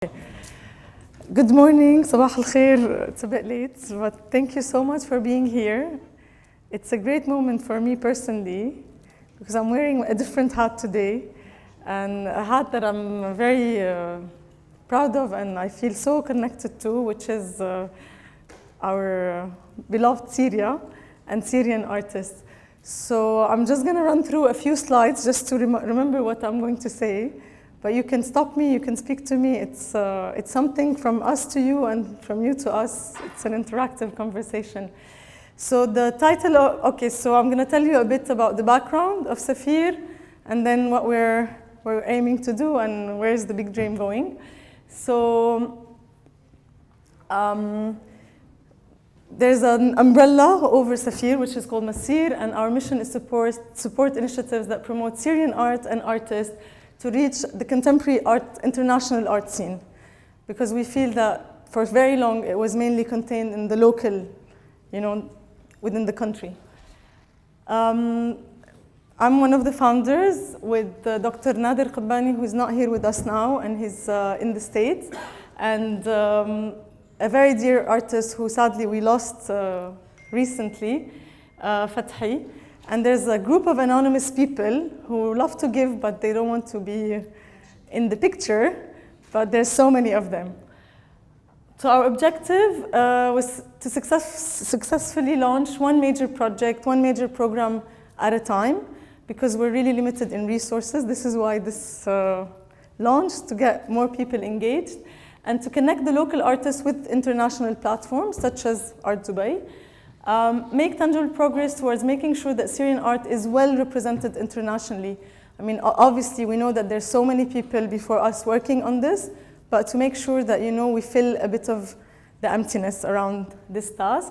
Good morning, Sabah al Khair. It's a bit late, but thank you so much for being here. It's a great moment for me personally because I'm wearing a different hat today, and a hat that I'm very proud of and I feel so connected to, which is our beloved Syria and Syrian artists. So I'm just going to run through a few slides just to remember what I'm going to say. But you can stop me, you can speak to me. It's something from us to you and from you to us. It's an interactive conversation. So the title so I'm going to tell you a bit about the background of SAFIR and then what we're aiming to do and where's the big dream going. So there's an umbrella over SAFIR, which is called Masir, and our mission is to support initiatives that promote Syrian art and artists to reach the contemporary international art scene, because we feel that for very long it was mainly contained in the local, within the country. I'm one of the founders with Dr. Nader Qabbani, who is not here with us now, and he's in the States, and a very dear artist who sadly we lost recently, Fathi. And there's a group of anonymous people who love to give, but they don't want to be in the picture, but there's so many of them. So our objective was to successfully launch one major project, one major program at a time, because we're really limited in resources. This is why this launched, to get more people engaged, and to connect the local artists with international platforms, such as Art Dubai. Make tangible progress towards making sure that Syrian art is well represented internationally. I mean, obviously, we know that there's so many people before us working on this, but to make sure that, we fill a bit of the emptiness around this task,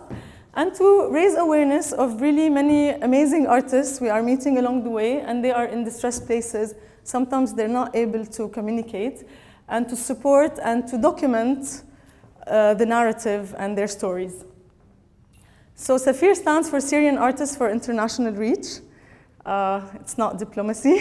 and to raise awareness of really many amazing artists we are meeting along the way, and they are in distressed places. Sometimes they're not able to communicate, and to support and to document the narrative and their stories. So SAFIR stands for Syrian Artists for International Reach. It's not diplomacy.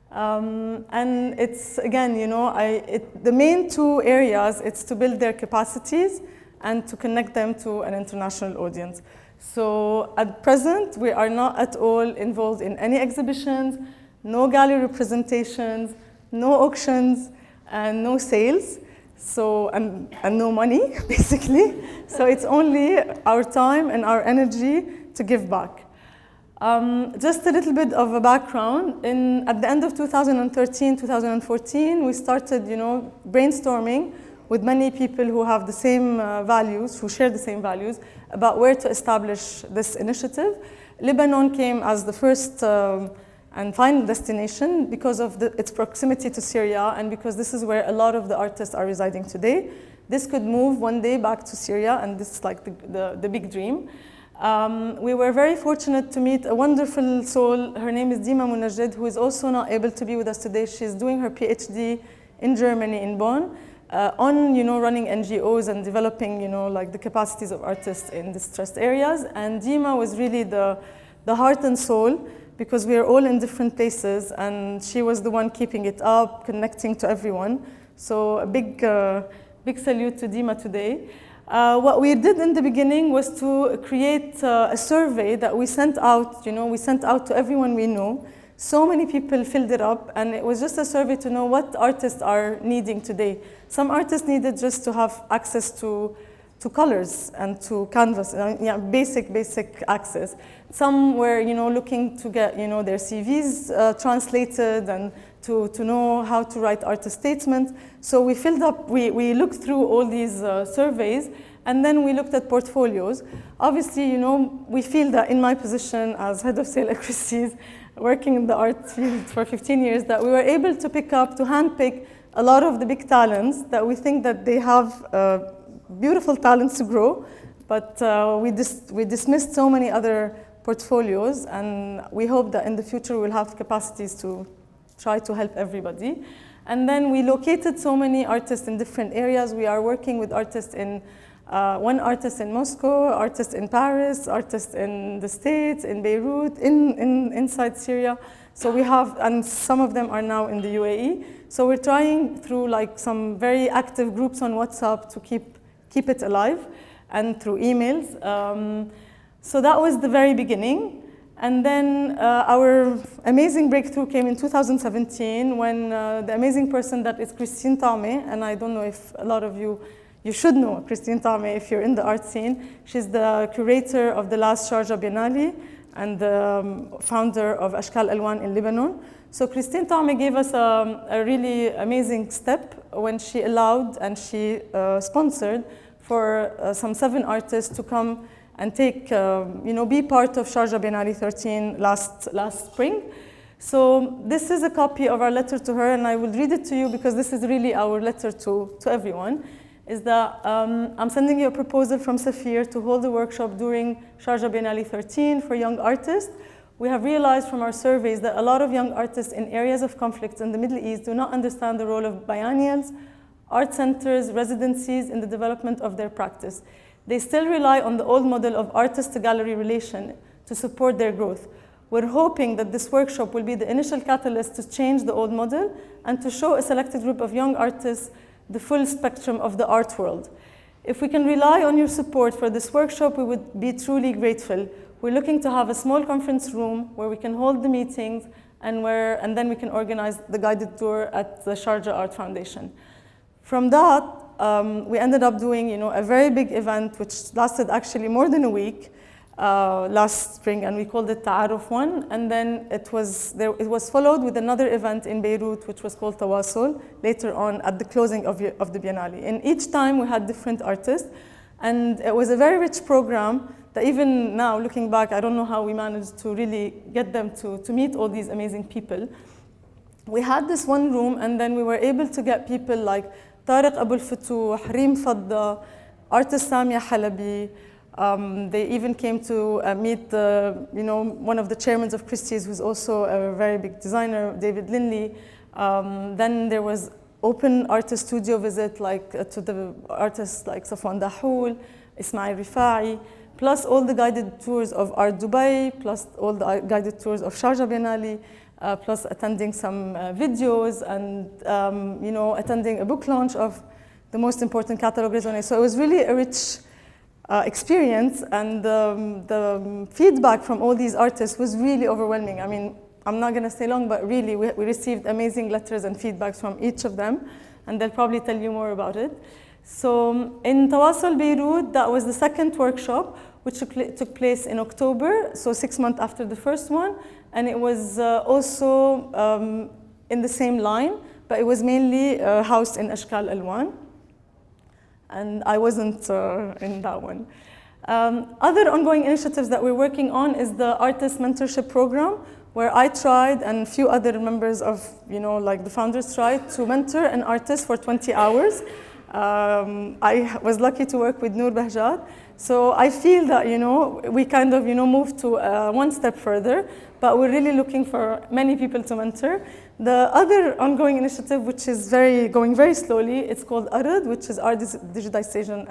And it's, again, the main two areas, it's to build their capacities and to connect them to an international audience. So at present, we are not at all involved in any exhibitions, no gallery representations, no auctions, and no sales. So, and no money, basically. So it's only our time and our energy to give back. Just a little bit of a background. At the end of 2013, 2014, we started, brainstorming with many people who have the same values, who share the same values, about where to establish this initiative. Lebanon came as the first and final destination because of its proximity to Syria, and because this is where a lot of the artists are residing today. This could move one day back to Syria, and this is like the big dream. We were very fortunate to meet a wonderful soul. Her name is Dima Munajjid, who is also not able to be with us today. She's doing her PhD in Germany, in Bonn, on running NGOs and developing the capacities of artists in distressed areas. And Dima was really the heart and soul, because we are all in different places, and she was the one keeping it up, connecting to everyone. So a big salute to Dima today. What we did in the beginning was to create a survey that we sent out. We sent out to everyone we know. So many people filled it up, and it was just a survey to know what artists are needing today. Some artists needed just to have access to colors and to canvas, basic access. Some were, looking to get, their CVs translated, and to know how to write artist statements. So we filled up, we looked through all these surveys, and then we looked at portfolios. Obviously, we feel that in my position as head of sale at Christie's, working in the art field for 15 years, that we were able to handpick a lot of the big talents that we think that they have beautiful talents to grow, but we dismissed so many other portfolios, and we hope that in the future we'll have capacities to try to help everybody. And then we located so many artists in different areas. We are working with artists one artist in Moscow, artists in Paris, artists in the States, in Beirut, inside Syria. So we have, and some of them are now in the UAE. So we're trying through like some very active groups on WhatsApp to keep it alive, and through emails. So that was the very beginning. And then our amazing breakthrough came in 2017 when the amazing person that is Christine Tame, and I don't know if a lot of you should know Christine Tame if you're in the art scene. She's the curator of the last Sharjah Biennale and the founder of Ashkal Alwan in Lebanon. So Christine Tame gave us a really amazing step when she allowed and she sponsored for some 7 artists to come and take, be part of Sharjah Biennale 13 last spring. So this is a copy of our letter to her, and I will read it to you because this is really our letter to everyone. Is that I'm sending you a proposal from SAFIR to hold a workshop during Sharjah Biennale 13 for young artists. We have realized from our surveys that a lot of young artists in areas of conflict in the Middle East do not understand the role of biennials, art centers, residencies in the development of their practice. They still rely on the old model of artist-to-gallery relation to support their growth. We're hoping that this workshop will be the initial catalyst to change the old model and to show a selected group of young artists the full spectrum of the art world. If we can rely on your support for this workshop, we would be truly grateful. We're looking to have a small conference room where we can hold the meetings and then we can organize the guided tour at the Sharjah Art Foundation. From that, we ended up doing a very big event which lasted actually more than a week last spring, and we called it Ta'aruf 1, and then it was followed with another event in Beirut which was called Tawasul later on at the closing of the Biennale. And each time we had different artists, and it was a very rich program that even now looking back, I don't know how we managed to really get them to meet all these amazing people. We had this one room, and then we were able to get people like Tariq Abul Futuh, Reem Fadda, artist Samia Halabi. They even came to meet one of the chairmen of Christie's, who's also a very big designer, David Linley. Then there was open artist studio visit to the artists like Safwan Dahoul, Ismail Rifai, plus all the guided tours of Art Dubai, plus all the guided tours of Sharjah Biennale, plus attending some videos and attending a book launch of the most important catalog raisonné. So it was really a rich experience, and the feedback from all these artists was really overwhelming. I mean, I'm not going to stay long, but really we received amazing letters and feedbacks from each of them, and they'll probably tell you more about it. So in Tawasul Beirut, that was the second workshop, which took place in October, so 6 months after the first one, and it was also in the same line, but it was mainly housed in Ashkal Alwan. And I wasn't in that one. Other ongoing initiatives that we're working on is the artist mentorship program, where I tried and a few other members of, like the founders tried to mentor an artist for 20 hours. I was lucky to work with Noor Bahjat. So I feel that, we kind of, moved to one step further, but we're really looking for many people to mentor. The other ongoing initiative, which is going very slowly, it's called Arad, which is art digitization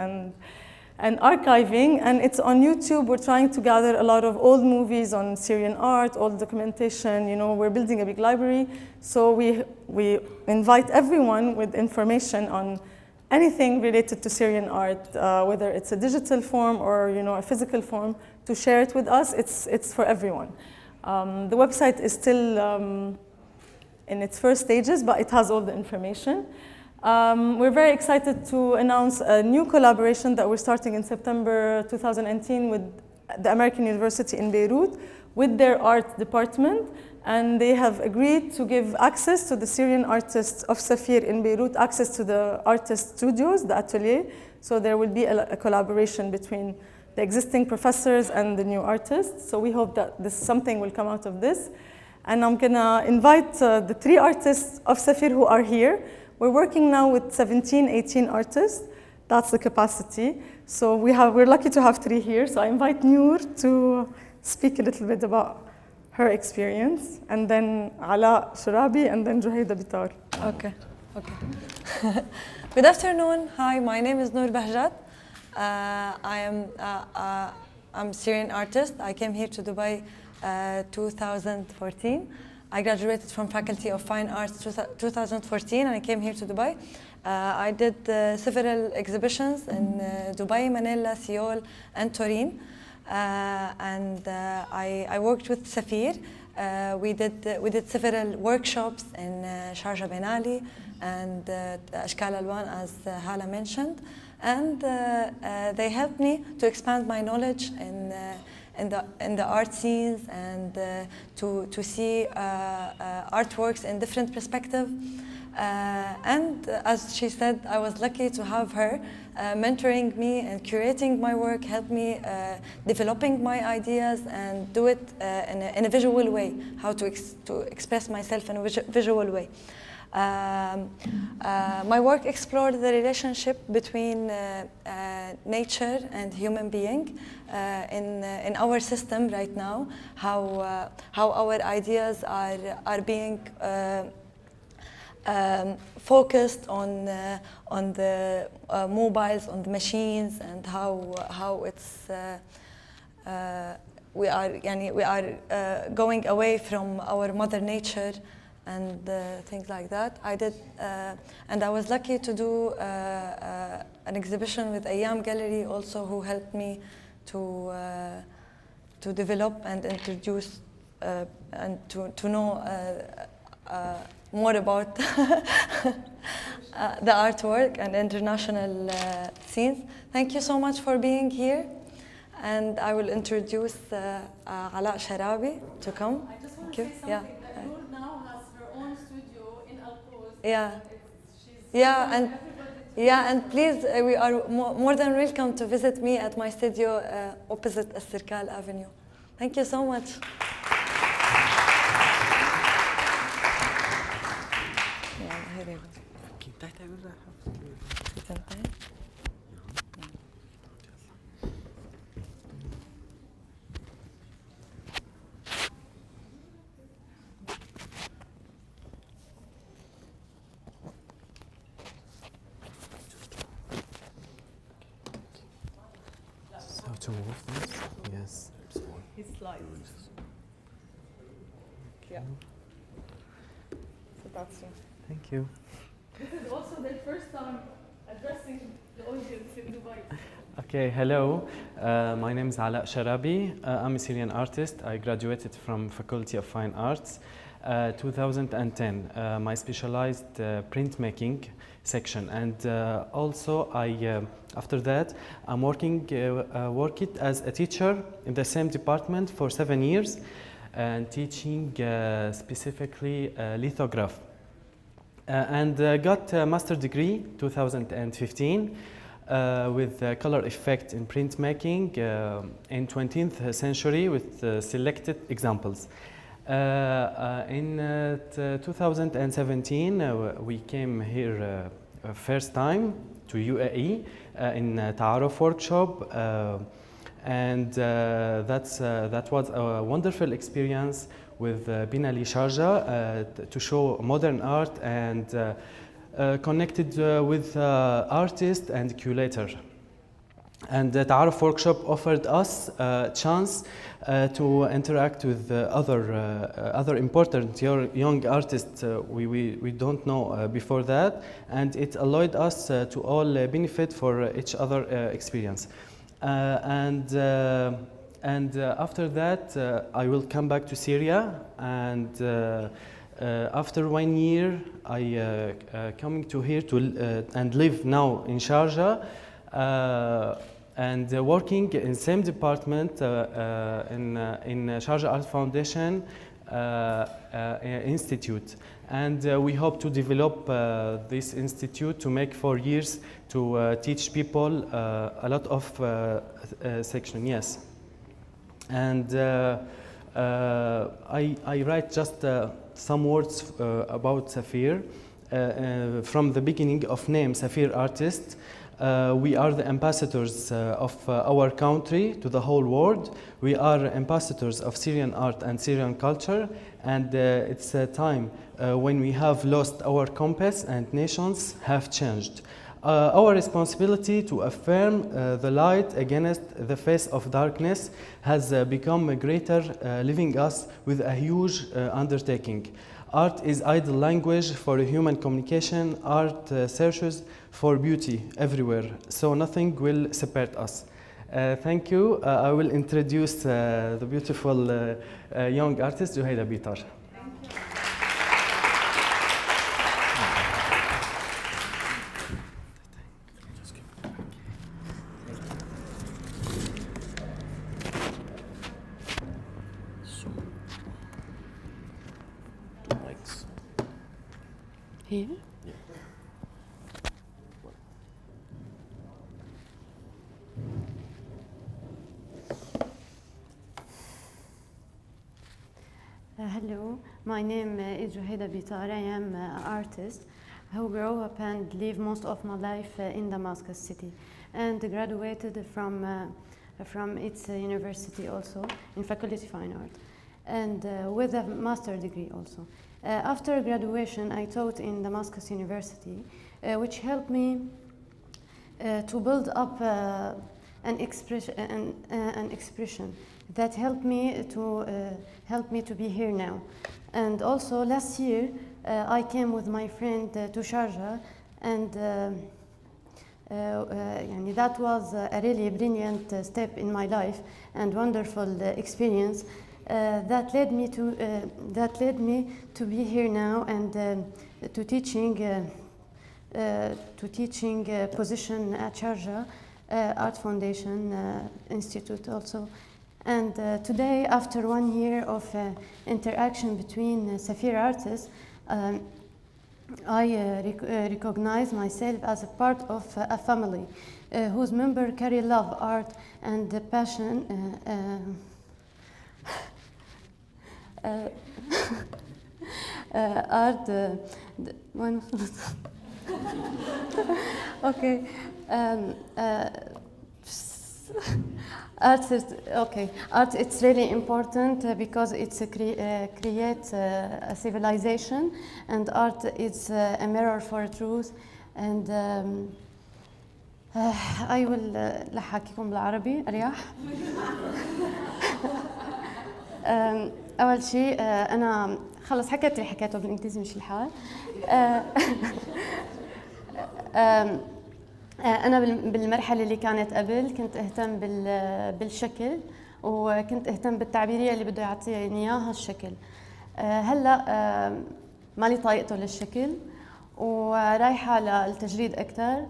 and archiving, and it's on YouTube. We're trying to gather a lot of old movies on Syrian art, old documentation. We're building a big library. So we invite everyone with information on anything related to Syrian art, whether it's a digital form or a physical form, to share it with us. It's for everyone. The website is still in its first stages, but it has all the information. We're very excited to announce a new collaboration that we're starting in September 2018 with the American University in Beirut with their art department. And they have agreed to give access to the Syrian artists of SAFIR in Beirut, access to the artist studios, the atelier. So there will be a collaboration between the existing professors and the new artists. So we hope that something will come out of this. And I'm gonna invite the 3 artists of SAFIR who are here. We're working now with 17, 18 artists. That's the capacity. So we're lucky to have 3 here. So I invite Noor to speak a little bit about her experience, and then Alaa, Sharabi, and then Juhayda, BItar. Okay. Good afternoon. Hi, my name is Noor Bahjat. I'm a Syrian artist. I came here to Dubai 2014. I graduated from Faculty of Fine Arts 2014, and I came here to Dubai. I did several exhibitions in Dubai, Manila, Seoul, and Turin. I worked with SAFIR. We did several workshops in Sharjah Ben Ali and Ashkal Alwan, as Hala mentioned, and they helped me to expand my knowledge in the art scenes and to see artworks in different perspectives. And as she said, I was lucky to have her mentoring me and curating my work, help me developing my ideas and do it in a visual way, how to express myself in a visual way. My work explored the relationship between nature and human being in our system right now, how our ideas are being focused on the mobiles, on the machines, and how it's we are going away from our mother nature and things like that. And I was lucky to do an exhibition with Ayyam Gallery also, who helped me to develop and introduce and to know more about the artwork and international scenes. Thank you so much for being here, and I will introduce Alaa Sharabi to come. I just want to say something. Yeah. Noor now has her own studio in Al-Quds. Yeah. And please, we are more than welcome to visit me at my studio opposite Estirkal Avenue. Thank you so much. How to move this? Yes. His slides. Yeah. So that's it. Thank you. This is also their first time addressing the audience in Dubai. Okay, hello. My name is Alaa Sharabi. I'm a Syrian artist. I graduated from Faculty of Fine Arts 2010. My specialized printmaking section, and also after that I'm worked as a teacher in the same department for 7 years and teaching specifically lithograph. And got a master degree 2015 with color effect in printmaking in 20th century with selected examples. In 2017 we came here first time to UAE in Ta'aruf workshop, and that was a wonderful experience with Ben Ali Sharjah to show modern art and connected with artist and curator. And the Ta'aruf workshop offered us a chance to interact with other important young artists we don't know before that, and it allowed us to all benefit for each other experience. And after that, I will come back to Syria, and after 1 year, I coming to here and live now in Sharjah. And working in same department in Sharjah Art Foundation Institute, and we hope to develop this institute to make 4 years to teach people a lot of section. Yes, and I write just some words about SAFIR. From the beginning of name SAFIR Artist. We are the ambassadors of our country to the whole world. We are ambassadors of Syrian art and Syrian culture, and it's a time when we have lost our compass and nations have changed. Our responsibility to affirm the light against the face of darkness has become greater, leaving us with a huge undertaking. Art is idle language for human communication. Art searches for beauty everywhere, so nothing will separate us. Thank you. I will introduce the beautiful young artist, Juhayda BItar. Here? Yeah. Hello, my name is Juhayda BItar. I am an artist who grew up and lived most of my life in Damascus city and graduated from its university also in Faculty of Fine Art and with a master degree also. After graduation, I taught in Damascus University, which helped me to build up an expression that helped me to be here now. And also last year, I came with my friend to Sharjah, and that was a really brilliant step in my life and wonderful experience. That led me to be here now and to teaching position at Sharjah Art Foundation Institute also. And today, after 1 year of interaction between SAFIR artists, I recognize myself as a part of a family whose members carry love, art, and the passion. Art. Okay. Art is okay. Art, it's really important because it's creates a civilization, and art is a mirror for truth. And I will لحاكيكم بالعربي أريح. أول شيء أنا خلص حكيت اللي حكيته بالإنجليزي مش الحال. أنا بالمرحلة اللي كانت قبل كنت أهتم بالشكل وكنت أهتم بالتعبيرية اللي بده يعطيني إياها الشكل. هلا مالي طايقته للشكل ورايحة للتجريد أكثر،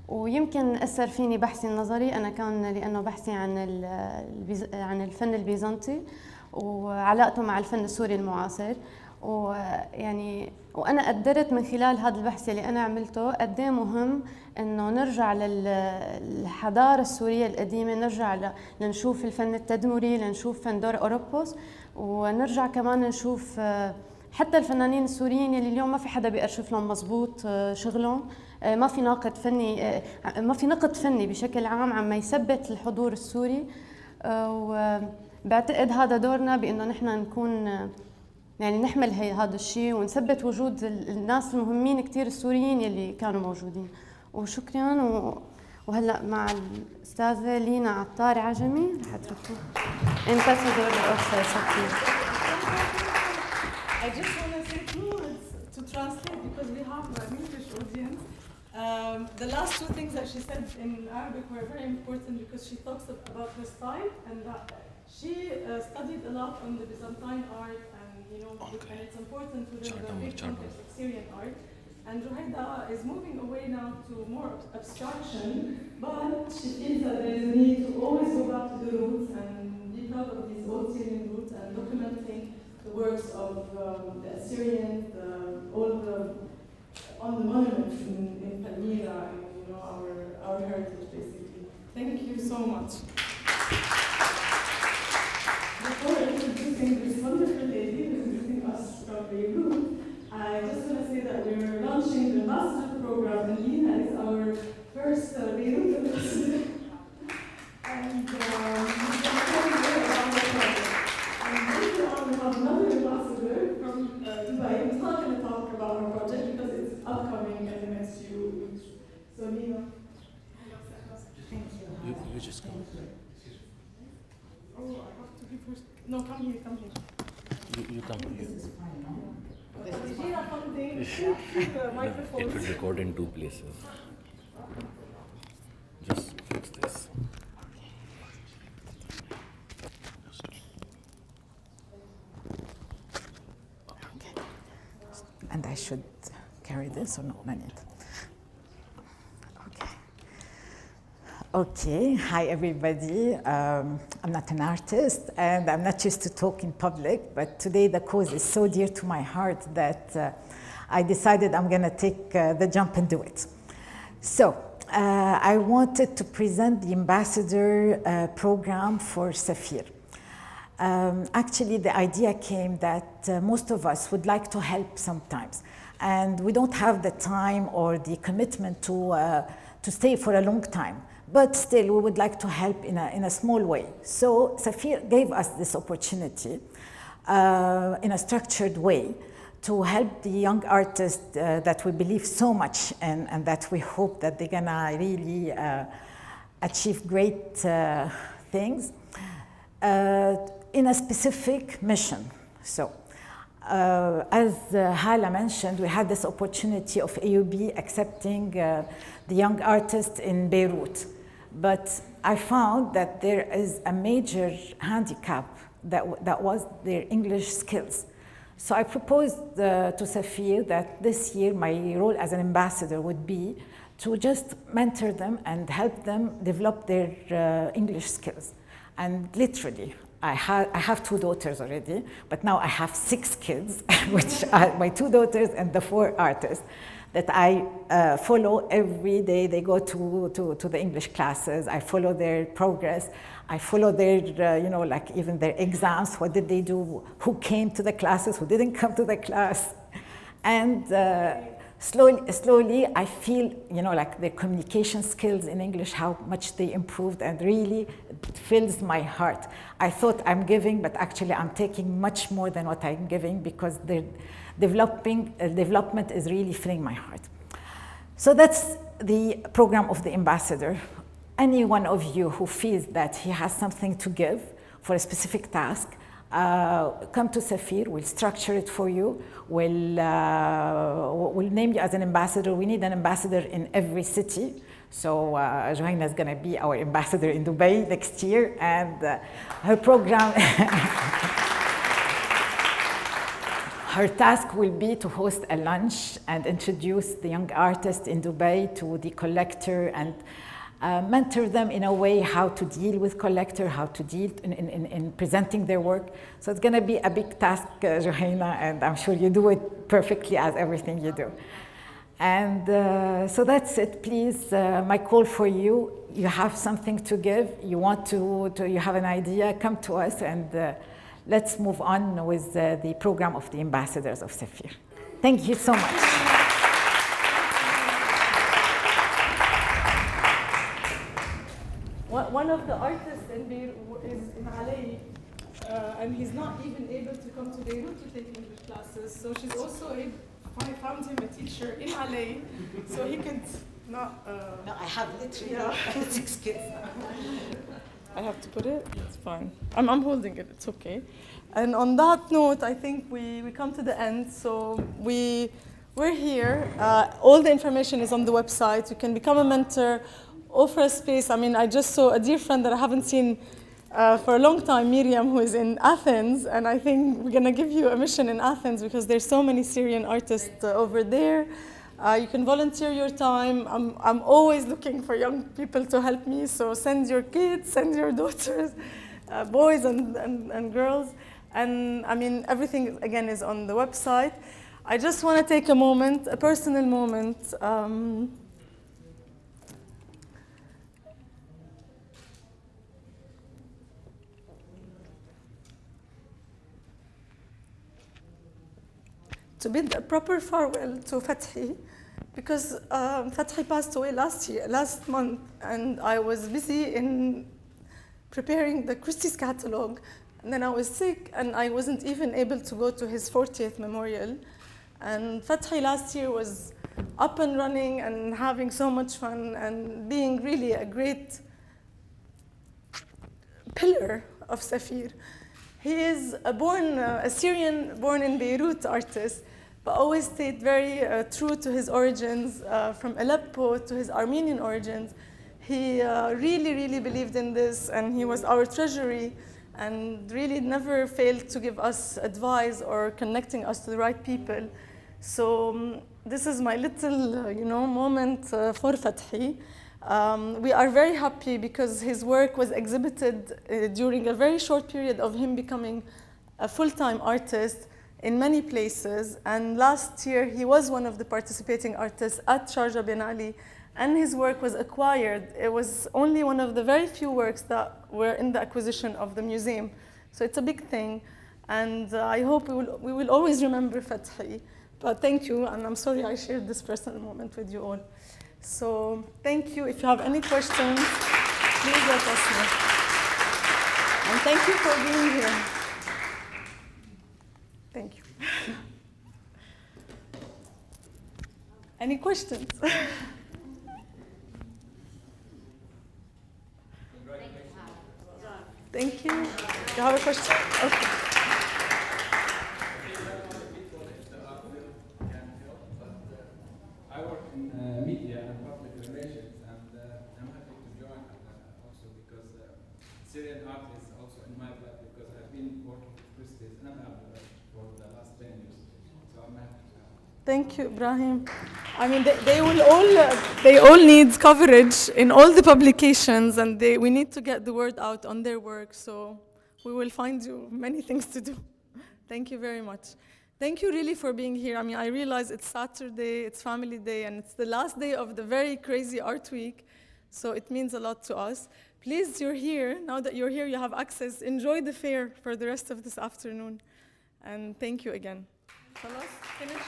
ويمكن أثر فيني بحثي النظري. أنا كان لأنه بحثي عن الفن البيزنطي وعلاقته مع الفن السوري المعاصر، وأنا قدرت من خلال هذا البحث اللي أنا عملته قد ايه مهم إنه نرجع للحضارة السورية القديمة، نرجع لنشوف الفن التدمري، لنشوف فن دور أوروبوس، ونرجع كمان نشوف حتى الفنانين السوريين اللي اليوم ما في حدا بيأرشف لهم مزبوط شغلهم، ما في نقد فني بشكل عام عم يثبت الحضور السوري. وبعتقد هذا دورنا بأنه نحن نكون نحمل هذا الشيء ونثبت وجود الناس المهمين كتير السوريين يلي كانوا موجودين. وشكرا. وهلا مع الأستاذة لينا عطار عجمي رح أتركه Ambassador of SAFIR. I just want to say 2 words to translate because we have an English audience. The last 2 things that she said in Arabic were very important because she talks about her style and that she studied a lot on the Byzantine art and and it's important to the big context of Syrian art. And Juhayda is moving away now to more abstraction, but she feels that there is a need to always go back to the roots and be proud of these old Syrian roots and documenting the works of the Assyrians, all on the monuments in Palmyra, and our heritage basically. Thank you so much. Before introducing this wonderful lady who's visiting us from Beirut, I just want to say that we're launching the master program, and Lina is our first Beirut ambassador. And later on we have another ambassador from Dubai who's not going to talk about our project because it's upcoming in the next few weeks. So Lina You just come. Oh, I have to be first. No, come here, come here. You come here. Microphone. It will record in 2 places. Just fix this. And I should carry this or no? No need. Okay. Okay. Hi, everybody. I'm not an artist, and I'm not used to talk in public, but today the cause is so dear to my heart that I decided I'm going to take the jump and do it. So, I wanted to present the ambassador program for SAFIR. Actually, the idea came that most of us would like to help sometimes, and we don't have the time or the commitment to stay for a long time. But still, we would like to help in a small way. So SAFIR gave us this opportunity in a structured way to help the young artists that we believe so much in, and that we hope that they're gonna really achieve great things. In a specific mission. So, as Hala mentioned, we had this opportunity of AUB accepting the young artists in Beirut. But I found that there is a major handicap that was their English skills. So I proposed to SAFIR that this year my role as an ambassador would be to just mentor them and help them develop their English skills. And literally, I have 2 daughters already, but now I have 6 kids, which are my 2 daughters and the 4 artists that I follow every day. They go to the English classes. I follow their progress. I follow their, like even their exams. What did they do? Who came to the classes? Who didn't come to the class? And slowly, I feel, like their communication skills in English, how much they improved, and really it fills my heart. I thought I'm giving, but actually I'm taking much more than what I'm giving, because their development is really filling my heart. So that's the program of the ambassador. Any one of you who feels that he has something to give for a specific task, come to SAFIR, we'll structure it for you, we'll name you as an ambassador. We need an ambassador in every city. So Juhayda is going to be our ambassador in Dubai next year, and her program, her task will be to host a lunch and introduce the young artists in Dubai to the collector, and mentor them in a way how to deal with collector, how to deal in presenting their work. So it's going to be a big task, Juhayda, and I'm sure you do it perfectly as everything you do. And so that's it. Please, my call for you, you have something to give, you want you have an idea, come to us, and let's move on with the program of the ambassadors of SAFIR. Thank you so much. One of the artists in Beirut is in Alaa, and he's not even able to come to Beirut to take English classes. So she's also I found him a teacher in Alaa, so he could not. No, I have literally 6 kids. I have to put it? It's fine. I'm holding it, it's okay. And on that note, I think we come to the end. So we're here. All the information is on the website. You can become a mentor, offer a space. I mean, I just saw a dear friend that I haven't seen for a long time, Miriam, who is in Athens. And I think we're going to give you a mission in Athens because there's so many Syrian artists over there. You can volunteer your time. I'm always looking for young people to help me. So send your kids, send your daughters, boys and girls. And I mean, everything, again, is on the website. I just want to take a moment, a personal moment. To bid a proper farewell to Fathi, because Fathi passed away last month, and I was busy in preparing the Christie's catalog, and then I was sick, and I wasn't even able to go to his 40th memorial. And Fathi last year was up and running and having so much fun and being really a great pillar of SAFIR. He is a Syrian born in Beirut artist, but always stayed very true to his origins, from Aleppo to his Armenian origins. He really believed in this, and he was our treasury, and really never failed to give us advice or connecting us to the right people. So this is my little, moment for Fathi. We are very happy because his work was exhibited during a very short period of him becoming a full-time artist in many places. And last year, he was one of the participating artists at Sharjah Biennale, and his work was acquired. It was only one of the very few works that were in the acquisition of the museum. So it's a big thing. And I hope we will always remember Fathi. But thank you, and I'm sorry I shared this personal moment with you all. So thank you. If you have any questions, please let us know. And thank you for being here. Thank you. Any questions? Thank you. You have a question? Okay. I work in media and public relations, and I'm happy to join also because Syrian art is also in my blood, because I've been working with Christies and Abdullah for the last 10 years. So I'm happy to help. Thank you, Ibrahim. I mean, they all need coverage in all the publications, and we need to get the word out on their work. So we will find you many things to do. Thank you very much. Thank you really for being here. I mean, I realize it's Saturday, it's family day, and it's the last day of the very crazy art week. So it means a lot to us. Please, you're here. Now that you're here, you have access. Enjoy the fair for the rest of this afternoon. And thank you again. Finish?